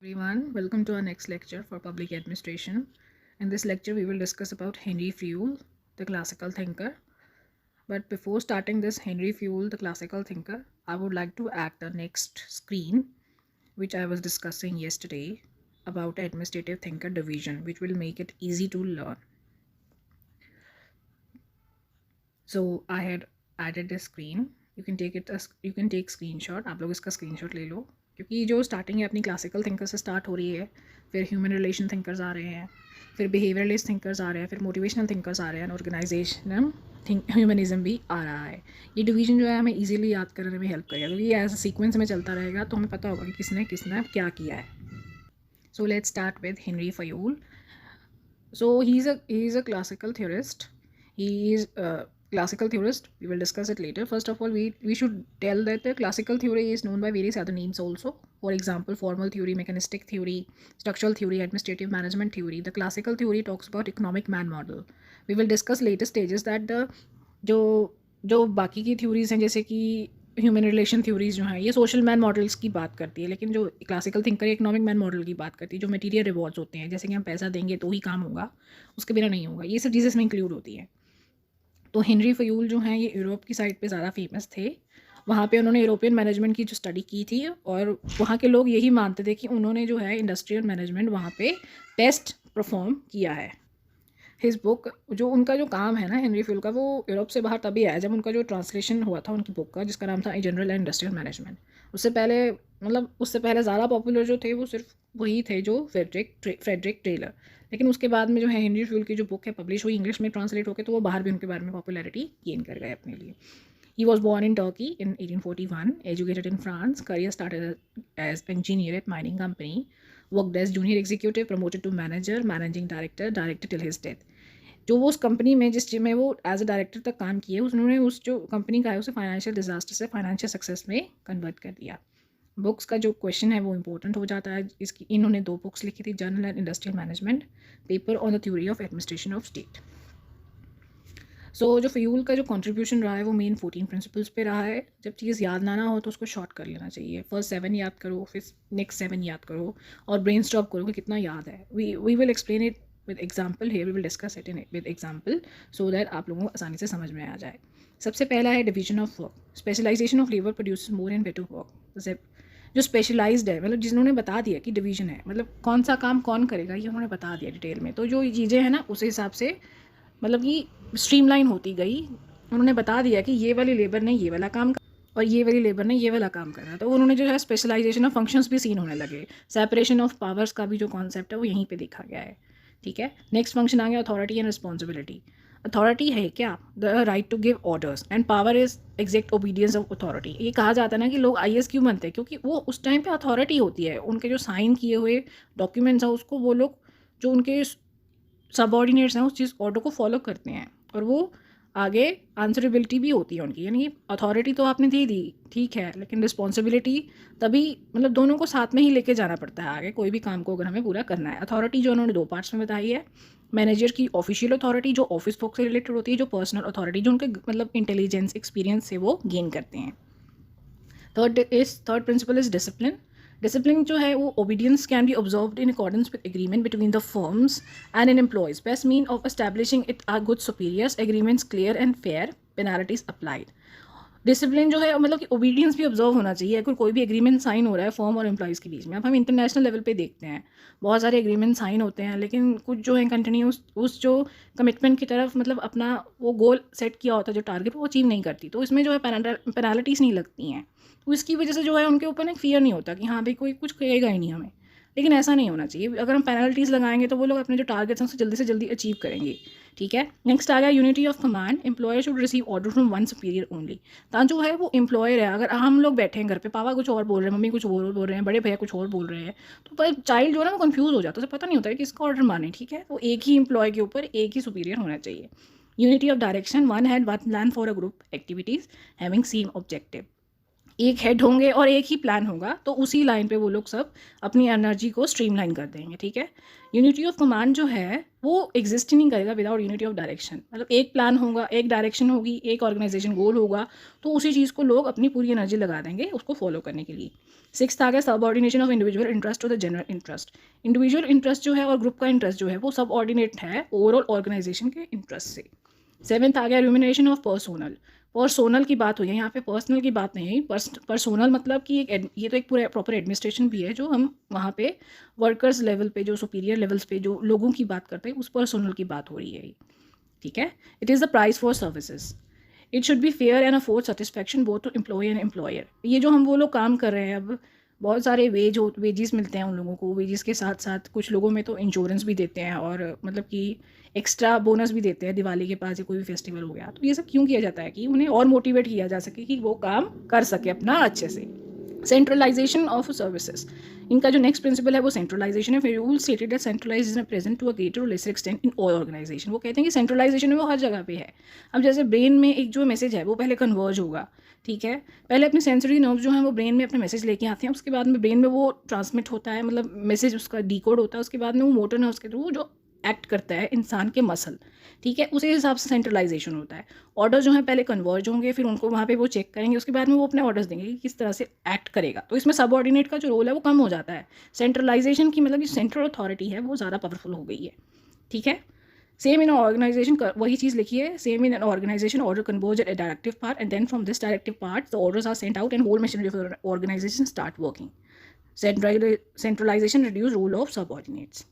Everyone, welcome to our next lecture for public administration. In this lecture, we will discuss about Henry Fayol, the classical thinker. But before starting this Henry Fayol, the classical thinker, I would like to add the next screen, which I was discussing yesterday about administrative thinker division, which will make it easy to learn. So I had added a screen. You can take screenshot. आप लोग इसका screenshot ले लो, क्योंकि जो starting है अपनी classical thinker से start हो रही है, फिर ह्यूमन रिलेशन थिंकर्स आ रहे हैं, फिर बिहेवियरलिस्ट थिंकर्स आ रहे हैं, फिर मोटिवेशनल थिंकर्स आ रहे हैं, ऑर्गेनाइजेशनल ह्यूमनिज्म भी आ रहा है. ये डिवीजन जो है हमें इजीली याद करने में हेल्प करेगा, क्योंकि ये एज सीक्वेंस में चलता रहेगा तो हमें पता होगा कि किसने किसने क्या किया है. So let's start with Henry fuel. So he is a classical theorist. He is a classical theorist. We will discuss it later. First of all, we should tell that the classical theory is known by various other names also. For example, formal theory, mechanistic theory, structural theory, administrative management theory. The classical theory talks about economic man model. We will discuss later stages that the जो जो बाकी की theories हैं, जैसे कि human relation theories जो हैं, ये सोशल मैन मॉडल्स की बात करती है, लेकिन जो classical thinker economic man model की बात करती है, जो मटेरियल रिवॉर्ड्स होते हैं, जैसे कि हम पैसा देंगे तो ही काम होगा, उसके बिना नहीं होगा, ये सब चीज़ें इसमें इंक्लूड होती हैं. तो हेनरी फयूल जो हैं ये यूरोप की साइड पे ज़्यादा फेमस थे. वहाँ पे उन्होंने यूरोपियन मैनेजमेंट की जो स्टडी की थी, और वहाँ के लोग यही मानते थे कि उन्होंने जो है इंडस्ट्रियल मैनेजमेंट वहाँ पे बेस्ट परफॉर्म किया है. हिज बुक, जो उनका जो काम है ना हेनरी फ्यूल का, वो यूरोप से बाहर तभी आया जब उनका जो ट्रांसलेशन हुआ था उनकी बुक का, जिसका नाम था जनरल एंड इंडस्ट्रियल मैनेजमेंट. उससे पहले ज़्यादा पॉपुलर जो थे वो सिर्फ वही थे जो फ्रेडरिक टेलर. लेकिन उसके बाद में जो है हेनरी फ्यूल की जो बुक है पब्लिश हुई, इंग्लिश में ट्रांसलेट होकर, तो वो बाहर भी उनके बारे में पॉपुलैरिटी गेन कर गए अपने लिए. He was born in Turkey in 1841, educated in France, career started as engineer at mining company, worked as junior executive, promoted to manager, managing director till his death. जो वो उस कंपनी में में वो एज अ डायरेक्टर तक काम किए, उन्होंने उस जो कंपनी का है उसे फाइनेंशियल डिजास्टर से फाइनेंशियल सक्सेस में कन्वर्ट कर दिया. बुक्स का जो क्वेश्चन है वो इंपॉर्टेंट हो जाता है. इन्होंने 2 बुक्स लिखी थी, general and industrial management, paper on the theory of administration of state. जो फ्यूल का जो कंट्रीब्यूशन रहा है वो मेन 14 प्रिंसिपल्स पे रहा है. जब चीज़ याद ना हो तो उसको शॉर्ट कर लेना चाहिए. फर्स्ट 7 याद करो, फिर नेक्स्ट 7 याद करो, और ब्रेन स्टॉप करो कि कितना याद है. We will explain it with example here. We will discuss it in with example so that आप लोगों को आसानी से समझ में आ जाए. सबसे पहला है division of work. Specialisation of labour produce more and better work. जैसे जो स्पेशलाइज्ड है, मतलब जिन्होंने बता दिया कि डिवीजन है, मतलब कौन सा काम कौन करेगा, ये उन्होंने बता दिया डिटेल में. तो जो चीज़ें हैं ना उस हिसाब से मतलब कि स्ट्रीमलाइन होती गई. उन्होंने बता दिया कि ये वाली लेबर ने ये वाला काम और ये वाली लेबर ने ये वाला काम करना. तो उन्होंने जो है स्पेशलाइजेशन ऑफ फंक्शंस भी सीन होने लगे. सेपरेशन ऑफ पावर्स का भी जो कॉन्सेप्ट है वो यहीं पे देखा गया है. ठीक है, नेक्स्ट फंक्शन आ गया अथॉरिटी एंड रिस्पॉन्सिबिलिटी. अथॉरिटी है क्या? The right to give orders, and power is exact obedience of authority. ये कहा जाता है ना कि लोग आईएएस क्यों बनते हैं, क्योंकि वो उस टाइम पे अथॉरिटी होती है. उनके जो साइन किए हुए डॉक्यूमेंट्स हैं उसको वो लोग, जो उनके सबऑर्डिनेट्स हैं, उस चीज़ ऑर्डर को फॉलो करते हैं, और वो आगे आंसरेबिलिटी भी होती है उनकी. यानी अथॉरिटी तो आपने दे दी, ठीक है, लेकिन रिस्पॉन्सिबिलिटी तभी, मतलब दोनों को साथ में ही लेके जाना पड़ता है आगे कोई भी काम को अगर हमें पूरा करना है. अथॉरिटी जो उन्होंने 2 पार्ट्स में बताई है. मैनेजर की ऑफिशियल अथॉरिटी जो ऑफिस वर्क से रिलेटेड होती है, जो पर्सनल अथॉरिटी जो उनके मतलब इंटेलिजेंस एक्सपीरियंस से वो गेन करते हैं. Third principle is discipline. Discipline जो है वो obedience can be observed in accordance with agreement between the firms and in employees. Best mean of establishing it are good superiors, agreements clear and fair, penalties applied. Discipline जो है मतलब कि obedience भी observe होना चाहिए अगर कोई भी एग्रीमेंट साइन हो रहा है फर्म और एम्प्लॉयज़ के बीच में. अब हम इंटरनेशनल लेवल पे देखते हैं बहुत सारे एग्रीमेंट साइन होते हैं, लेकिन कुछ जो है कंटिन्यूस उस जो कमिटमेंट की तरफ मतलब अपना वो गोल सेट किया होता है, जो टारगेट वो अचीव नहीं करती, तो इसमें जो है पेनाल्टीज़ नहीं लगती हैं. तो इसकी वजह से जो है उनके ऊपर एक फियर नहीं होता कि हाँ भाई कोई कुछ कहेगा ही नहीं हमें. लेकिन ऐसा नहीं होना चाहिए. अगर हम पेनल्टीज़ लगाएंगे तो वो लोग अपने जो टारगेट्स हैं उसे जल्दी से जल्दी अचीव करेंगे. ठीक है, नेक्स्ट आ गया unity of command. Employer should receive order from one superior only. तो जो है वो एम्प्लॉयर है, अगर हम लोग बैठे हैं घर पे, पापा कुछ और बोल रहे हैं, मम्मी कुछ और बोल रहे हैं, बड़े भैया कुछ और बोल रहे हैं, तो पर चाइल्ड जो है ना वो कन्फ्यूज़ हो जाता है, उसे पता नहीं होता है कि इसका ऑर्डर माने. ठीक है, तो एक ही एम्प्लॉय के ऊपर एक ही सुपीरियर होना चाहिए. Unity of direction. One had one plan for a group activities having same objective. एक हेड होंगे और एक ही प्लान होगा, तो उसी लाइन पे वो लोग सब अपनी एनर्जी को स्ट्रीमलाइन कर देंगे, ठीक है। यूनिटी ऑफ कमांड जो है वो एग्जिस्ट ही नहीं करेगा विदाउट यूनिटी ऑफ डायरेक्शन। मतलब एक प्लान होगा, एक डायरेक्शन होगी, एक ऑर्गेनाइजेशन गोल होगा, तो उसी चीज़ को लोग अपनी पूरी एनर्जी लगा देंगे उसको फॉलो करने के लिए। सिक्स्थ आ गया subordination of individual interest to the general interest. Individual interest जो है और ग्रुप का इंटरेस्ट जो है वो सबऑर्डिनेट है ओवरऑल ऑर्गेनाइजेशन के इंटरेस्ट से। सेवेंथ आ गया रूमिनेशन ऑफ पर्सोनल। पर्सोनल की बात हुई है यहाँ पे, पर्सनल की बात नहीं है। पर्सोनल मतलब कि ये तो एक पूरा प्रॉपर एडमिनिस्ट्रेशन भी है जो हम वहाँ पे वर्कर्स लेवल पे, जो सुपीरियर लेवल्स पे जो लोगों की बात करते हैं, उस पर्सोनल की बात हो रही है, ठीक है। It is the price for services. It should be fair and afford satisfaction both to employ and employer. ये जो हम वो लोग काम कर रहे हैं, अब बहुत सारे वेजेस मिलते हैं उन लोगों को। वेजेस के साथ साथ कुछ लोगों में तो इंश्योरेंस भी देते हैं और मतलब कि एक्स्ट्रा बोनस भी देते हैं दिवाली के पास या कोई भी फेस्टिवल हो गया। तो ये सब क्यों किया जाता है कि उन्हें और मोटिवेट किया जा सके कि वो काम कर सके अपना अच्छे से। सेंट्रलाइजेशन ऑफ सर्विसेज, इनका जो नेक्स्ट प्रिंसिपल है वो सेंट्रलाइजेशन है। फिर rule stated that centralization present to a greater or lesser extent in all organization. वो कहते हैं कि सेंट्रलाइजेशन है वो हर जगह पे है। अब जैसे ब्रेन में एक जो मैसेज है वो पहले कन्वर्ज होगा, ठीक है। पहले अपने सेंसरी नर्व्स जो हैं वो ब्रेन में अपने मैसेज लेके आते हैं, उसके बाद में ब्रेन में वो ट्रांसमिट होता है, मतलब मैसेज उसका डिकोड होता है, उसके बाद में वो मोटर नर्व्स के थ्रू जो एक्ट करता है इंसान के मसल, ठीक है, उसी हिसाब से सेंट्रलाइजेशन होता है। ऑर्डर जो है पहले कन्वर्ज होंगे, फिर उनको वहाँ पे वो चेक करेंगे, उसके बाद में वो अपने ऑर्डर्स देंगे कि किस तरह से एक्ट करेगा। तो इसमें सबऑर्डिनेट का जो रोल है वो कम हो जाता है। सेंट्रलाइजेशन की मतलब सेंट्रल अथॉरिटी है वो ज़्यादा पावरफुल हो गई है, ठीक है। सेम इन ऑर्गेनाइजेशन, वही चीज़ लिखी है, same in an organisation order converge at a directive part and then from this directive part the orders are sent out and whole machinery of organisation start working. Centralisation reduce rule of subordinates.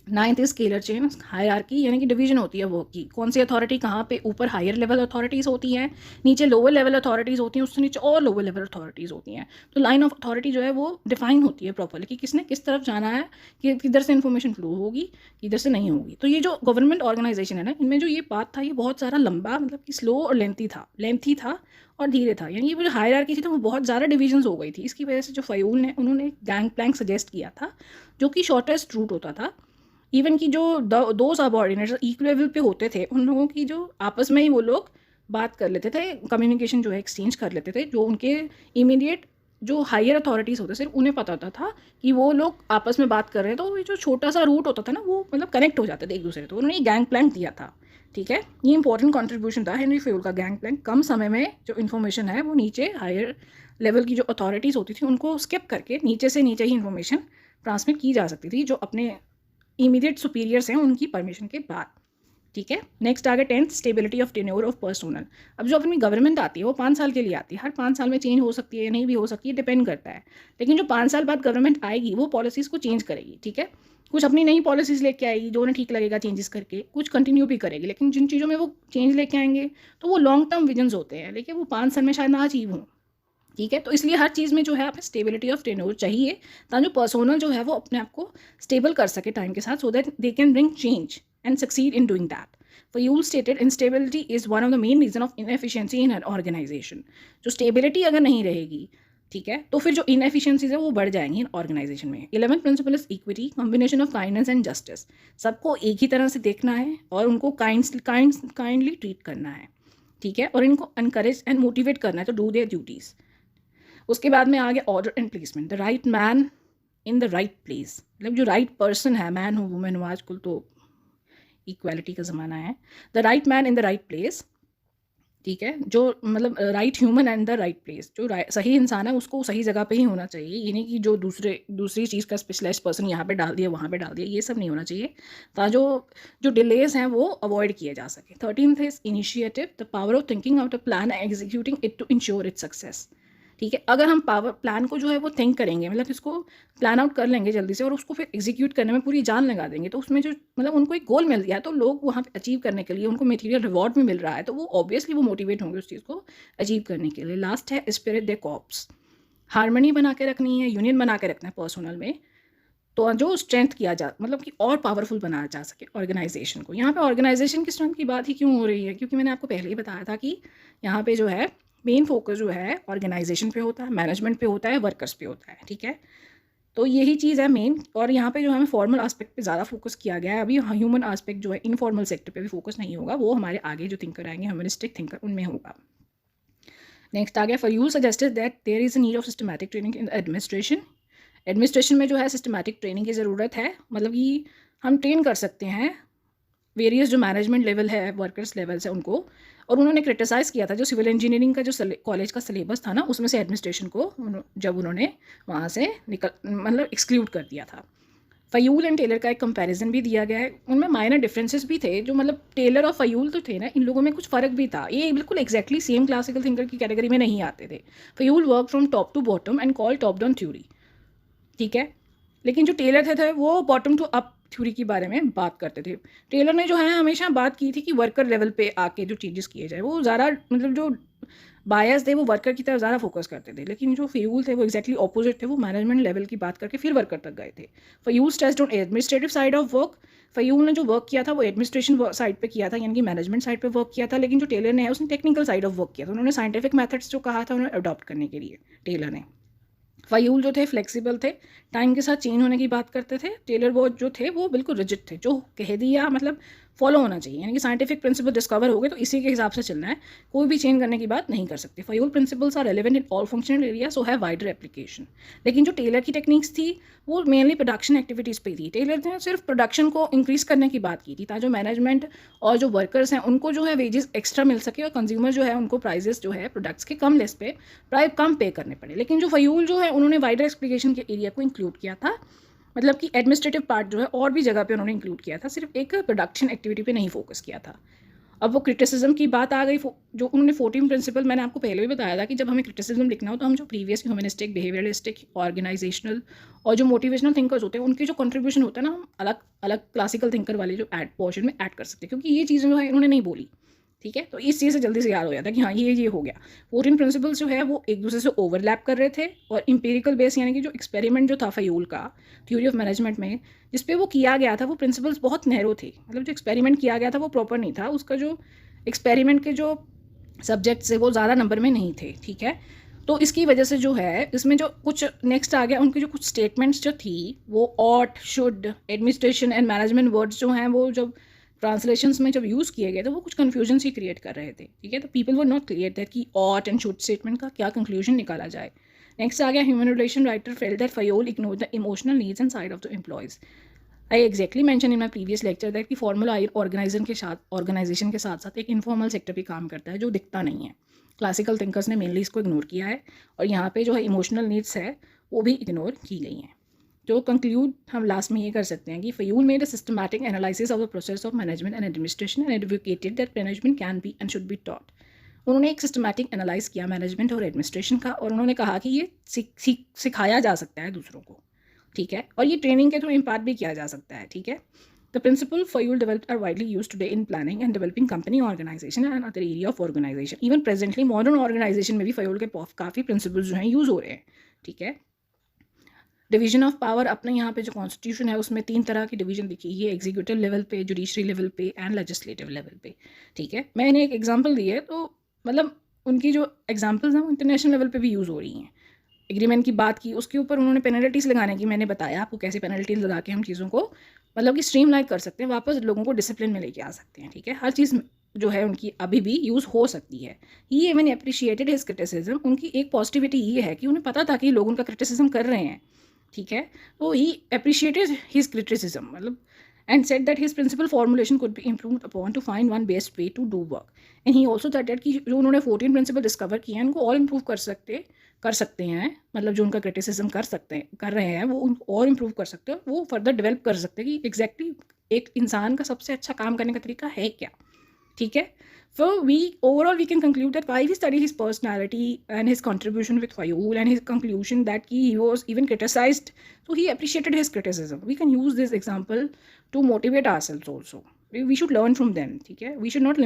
Ninth is scalar chain hierarchy, यानी कि division होती है work की। कौन सी authority कहाँ पे, ऊपर higher level authorities होती हैं, नीचे लोअर लेवल अथॉरिटीज़ होती हैं, उससे नीचे और लोअर लेवल अथॉरिटीज़ होती हैं। तो लाइन ऑफ अथॉरिटी जो है वो डिफाइन होती है प्रॉपरली कि किसने किस तरफ जाना है, कि किधर से इन्फॉर्मेशन फ्लो होगी, किधर से नहीं होगी। तो ये जो गवर्नमेंट ऑर्गेनाइजेशन है ना, इनमें जो ये पाथ था ये बहुत सारा लंबा, मतलब कि स्लो और लेंथी था और धीरे था। यानी ये जो हायरार्की थी तो वो बहुत ज़्यादा डिविजन्स हो गई थी। इसकी वजह से जो फयूल ने उन्होंने गैंग प्लैंक सजेस्ट किया था जो कि शॉर्टेस्ट रूट होता था। इवन कि जो दो सबऑर्डिनेट्स इक्वल लेवल पे होते थे, उन लोगों की जो आपस में ही वो लोग बात कर लेते थे, कम्युनिकेशन जो है एक्सचेंज कर लेते थे। जो उनके इमीडिएट जो हायर अथॉरिटीज़ होते सिर्फ उन्हें पता होता था कि वो लोग आपस में बात कर रहे हैं, तो ये जो छोटा सा रूट होता था ना वो मतलब कनेक्ट हो जाते थे एक दूसरे। तो उन्होंने गैंग प्लैंक दिया था, ठीक है। ये इंपॉर्टेंट कंट्रीब्यूशन था हेनरी फ्यूल का, गैंग प्लैंक। कम समय में जो इन्फॉर्मेशन है वो नीचे हायर लेवल की जो अथॉरिटीज़ होती थी उनको स्किप करके नीचे से नीचे ही इन्फॉर्मेशन ट्रांसमिट की जा सकती थी, जो अपने इमीडिएट सुपीरियर्स हैं उनकी परमिशन के बाद, ठीक है। नेक्स्ट आ गया tenth stability of tenure of personnel. अब जो अपनी गवर्नमेंट आती है वो 5 साल के लिए आती है, हर 5 साल में चेंज हो सकती है या नहीं भी हो सकती है, डिपेंड करता है। लेकिन जो 5 साल बाद गवर्नमेंट आएगी वो पॉलिसीज़ को चेंज करेगी, ठीक है। कुछ अपनी नई पॉलिसीज़ लेके आएगी जो उन्हें ठीक लगेगा चेंजेस करके, कुछ कंटिन्यू भी करेगी। लेकिन जिन चीज़ों में वो चेंज लेके आएंगे तो वो लॉन्ग टर्म विजन्स होते हैं, लेकिन वो 5 साल में शायद ना अचीव हों, ठीक है। तो इसलिए हर चीज़ में जो है हमें स्टेबिलिटी ऑफ टेन्योर चाहिए, ताकि जो पर्सोनल जो है वो अपने आप को स्टेबल कर सके टाइम के साथ, so that they can bring change and succeed in doing that. Fayol stated instability is one of the main reason of inefficiency in an organisation. जो स्टेबिलिटी अगर नहीं रहेगी, ठीक है, तो फिर जो इनएफिशिएंसीज है वो बढ़ जाएंगी इन ऑर्गेनाइजेशन में। 11th principle is equity, combination of kindness and justice. सबको एक ही तरह से देखना है और उनको काइंडली ट्रीट करना है, ठीक है, और इनको एनकरेज एंड मोटिवेट करना है टू डू देयर ड्यूटीज़। उसके बाद में आ गया order and placement, the right man in the right place. मतलब जो राइट पर्सन है, मैन हो वुमेन हो, आजकल तो इक्वालिटी का ज़माना है, the right man in the right place, ठीक है। जो मतलब right human and the right place, जो सही इंसान है उसको सही जगह पे ही होना चाहिए। ये नहीं कि जो दूसरी चीज़ का स्पेशलाइज्ड पर्सन यहाँ पे डाल दिया वहाँ पे डाल दिया, ये सब नहीं होना चाहिए, ताकि जो डिलेज हैं वो अवॉइड किए जा सके। 13th is initiative, the power of thinking out a plan and executing it to ensure its success, ठीक है। अगर हम प्लान को जो है वो थिंक करेंगे, मतलब इसको प्लान आउट कर लेंगे जल्दी से और उसको फिर एग्जीक्यूट करने में पूरी जान लगा देंगे, तो उसमें जो मतलब उनको एक गोल मिल गया तो लोग वहाँ पे अचीव करने के लिए उनको मटेरियल रिवॉर्ड भी मिल रहा है, तो वो ऑब्वियसली वो मोटिवेट होंगे उस चीज़ को अचीव करने के लिए। लास्ट है स्पिरिट दे कॉर्प्स, हारमोनी बना के रखनी है, यूनियन बना के रखना है पर्सनल में, तो जो स्ट्रेंथ किया जा मतलब कि और पावरफुल बनाया जा सके ऑर्गेनाइजेशन को। यहाँ पे ऑर्गेनाइजेशन की स्ट्रेंथ की बात ही क्यों हो रही है, क्योंकि मैंने आपको पहले ही बताया था कि यहाँ पे जो है मेन फोकस जो है ऑर्गेनाइजेशन पे होता है, मैनेजमेंट पे होता है, वर्कर्स पे होता है, ठीक है। तो यही चीज़ है मेन, और यहाँ पे जो हमें फॉर्मल आस्पेक्ट पे ज़्यादा फोकस किया गया है। अभी ह्यूमन आस्पेक्ट जो है इनफॉर्मल सेक्टर पे भी फोकस नहीं होगा, वो हमारे आगे जो थिंकर आएंगे ह्यूमनिस्टिक थिंकर उनमें होगा। नेक्स्ट आ गया, Fayol suggested that there is a need of systematic training in administration. Administration में जो है सिस्टमैटिक ट्रेनिंग की ज़रूरत है, मतलब कि हम ट्रेन कर सकते हैं वेरियस जो मैनेजमेंट लेवल है, वर्कर्स लेवल्स है उनको। और उन्होंने क्रिटिसाइज़ किया था जो सिविल इंजीनियरिंग का जो कॉलेज का सिलेबस था ना, उसमें से एडमिनिस्ट्रेशन को जब उन्होंने वहाँ से मतलब एक्सक्लूड कर दिया था। फ़यूल एंड टेलर का एक कंपैरिजन भी दिया गया है, उनमें माइनर डिफरेंसेस भी थे, जो मतलब टेलर और फ़यूल तो थे ना, इन लोगों में कुछ फ़र्क भी था, ये बिल्कुल एग्जैक्टली सेम क्लासिकल थिंकर की कैटेगरी में नहीं आते थे। Fayol work from top to bottom and call top down theory, ठीक है। लेकिन जो टेलर थे वो बॉटम टू अप थ्योरी के बारे में बात करते थे। टेलर ने जो है हमेशा बात की थी कि वर्कर लेवल पे आके जो चेंजेस किए जाए, वो ज़्यादा मतलब जो बायस थे वो वर्कर की तरफ ज़्यादा फोकस करते थे। लेकिन जो फ़यूल थे वो एक्जैक्टली ऑपोजिट थे, वो मैनेजमेंट लेवल की बात करके फिर वर्कर तक गए थे। Fuel stressed on administrative side of work, fuel ने जो वर्क किया था वो एडमिनिस्ट्रेशन साइड पे किया था, यानी कि मैनेजमेंट साइड पे वर्क किया था। लेकिन जो टेलर ने है उसने टेक्निकल साइड ऑफ वर्क किया था, उन्होंने साइंटिफिक मेथड्स जो कहा था उन्होंने अडॉप्ट करने के लिए टेलर ने। फ़यूल जो थे फ्लेक्सिबल थे, टाइम के साथ चेंज होने की बात करते थे। टेलर वो जो थे वो बिल्कुल रिजिड थे, जो कह दिया मतलब फॉलो होना चाहिए, यानी कि साइंटिफिक प्रिंसिपल डिस्कवर हो गए तो इसी के हिसाब से चलना है, कोई भी चेंज करने की बात नहीं कर सकते। Fayol principles are relevant in all functional area, so have wider application. लेकिन जो टेलर की टेक्निक्स थी वो मेनली प्रोडक्शन एक्टिविटीज़ पे थी। टेलर ने सिर्फ प्रोडक्शन को इंक्रीज करने की बात की थी, ताकि जो मैनेजमेंट और जो वर्कर्स हैं उनको जो है वेजेस एक्स्ट्रा मिल सके, और कंज्यूमर जो है उनको प्राइजेस जो है प्रोडक्ट्स के कम लेस पे प्राइस कम पे करने पड़े। लेकिन जो फ़यूल जो है उन्होंने वाइडर एक्सप्लिकेशन के एरिया को इंक्लूड किया था, मतलब कि एडमिनिस्ट्रेटिव पार्ट जो है और भी जगह पे उन्होंने इंक्लूड किया था, सिर्फ एक प्रोडक्शन एक्टिविटी पे नहीं फोकस किया था। अब वो क्रिटिसिज्म की बात आ गई, जो उन्होंने 14 प्रिंसिपल, मैंने आपको पहले भी बताया था कि जब हमें क्रिटिसिज्म लिखना हो तो हम जो प्रीवियस ह्यूमनिस्टिक, बिहेवियरलिस्टिक, ऑर्गेनाइजेशनल और जो मोटिवेशनल थिंकर्स होते हैं उनके जो कंट्रीब्यूशन होता है ना, हम अलग अलग क्लासिकल थिंकर वाले जो ऐड पोर्शन में ऐड कर सकते हैं, क्योंकि ये चीज़ें जो है इन्होंने नहीं बोली, ठीक है। तो इस चीज़ से जल्दी से याद हो जाता है कि हाँ ये हो गया। 14 प्रिंसिपल्स जो है वो एक दूसरे से ओवरलैप कर रहे थे, और इंपेरिकल बेस यानी कि जो एक्सपेरिमेंट जो था फ़यूल का थ्योरी ऑफ मैनेजमेंट में, जिस पे वो किया गया था, वो प्रिंसिपल्स बहुत नैरो थे, मतलब जो एक्सपेरिमेंट किया गया था वो प्रॉपर नहीं था, उसका जो एक्सपेरिमेंट के जो सब्जेक्ट्स है वो ज़्यादा नंबर में नहीं थे, ठीक है। तो इसकी वजह से जो है इसमें जो कुछ नेक्स्ट आ गया, उनकी जो कुछ स्टेटमेंट्स जो थी वो ought, should, administration and management words जो हैं वो जब ट्रांसलेशंस में जब यूज़ किए गए तो वो कुछ कन्फ्यूजन सी क्रिएट कर रहे थे, ठीक है। तो people were not clear that कि ऑट एंड शुड स्टेटमेंट का क्या कंक्लूजन निकाला जाए। नेक्स्ट आ गया, human relation writer felt that fuel ignore the emotional needs and side of the employees. I exactly mention in my previous lecture that कि formal organisation के साथ साथ एक इनफॉर्मल सेक्टर भी काम करता है जो दिखता नहीं है। क्लासिकल थिंकर्स ने मेनली इसको इग्नोर किया है, और यहाँ पे जो है इमोशनल नीड्स है वो भी इग्नोर की गई हैं। जो कंक्लूड हम लास्ट में ये कर सकते हैं कि fuel made a systematic analysis of the process of management and administration and advocated that management can be and should be taught. उन्होंने एक सिस्टमैटिक एनालाइज किया मैनेजमेंट और एडमिनिस्ट्रेशन का, और उन्होंने कहा कि ये सिखाया जा सकता है दूसरों को, ठीक है, और ये ट्रेनिंग के थ्रू इम्पार्ट भी किया जा सकता है, ठीक है। The principle Fayol developed are widely used today in planning and developing company organisation and other area of organisation. Even presently modern organisation में भी फ़यूल के काफ़ी प्रिंसिपल्स जो हैं यूज़ हो रहे हैं, ठीक है। डिवीजन ऑफ पावर, अपने यहाँ पे जो कॉन्स्टिट्यूशन है उसमें 3 तरह की डिवीजन दिखी है, एग्जीक्यूटिव लेवल पे, जुडिशरी लेवल पे एंड लेजिस्लेटिव लेवल पे, ठीक है। मैंने एक एग्जांपल दी है, तो मतलब उनकी जो एग्जांपल्स हैं वो इंटरनेशनल लेवल पे भी यूज़ हो रही हैं। एग्रीमेंट की बात की, उसके ऊपर उन्होंने पेनल्टीज़ लगाने की मैंने बताया आपको, कैसे पेनल्टीज़ लगा के हम चीज़ों को मतलब कि स्ट्रीमलाइन कर सकते हैं, वापस लोगों को डिसिप्लिन में लेके आ सकते हैं, ठीक है। हर चीज़ जो है उनकी अभी भी यूज़ हो सकती है। ही इवन अप्रिशिएटेड हिज क्रिटिसिज्म, उनकी एक पॉजिटिविटी ये है कि उन्हें पता था कि लोग उनका क्रिटिसिज्म कर रहे हैं, ठीक है। तो ही अप्रिशिएटेड हिज क्रिटिसिज्म, मतलब and said that his principle formulation could be improved upon to find one best way to do work. And he also that कि जो उन्होंने 14 प्रिंसिपल डिस्कवर किए हैं उनको और इम्प्रूव कर सकते हैं, मतलब जो उनका क्रिटिसिज्म कर रहे हैं वो उनको और इम्प्रूव कर सकते हैं, वो फर्दर डेवलप कर सकते हैं कि एग्जैक्टली एक इंसान का सबसे अच्छा काम करने का तरीका है क्या, ठीक है। So overall we can conclude that while we study his personality and his contribution with Fayul and his conclusion that he was even criticized, so he appreciated his criticism. We can use this example to motivate ourselves also. We should learn from them, ठीक है। We should not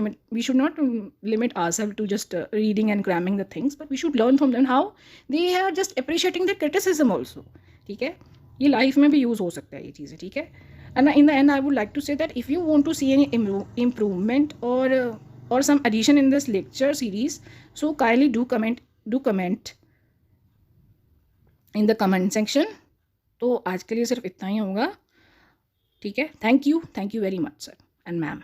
limit ourselves to just reading and cramming the things, but we should learn from them how they are just appreciating the criticism also, ठीक है। ये life में भी use हो सकता है ये चीज़ें, ठीक है। And in the end I would like to say that if you want to see any improvement or some addition in this lecture series, so kindly do comment in the comment section. तो आज के लिए सिर्फ इतना ही होगा, ठीक है। Thank you very much sir and ma'am.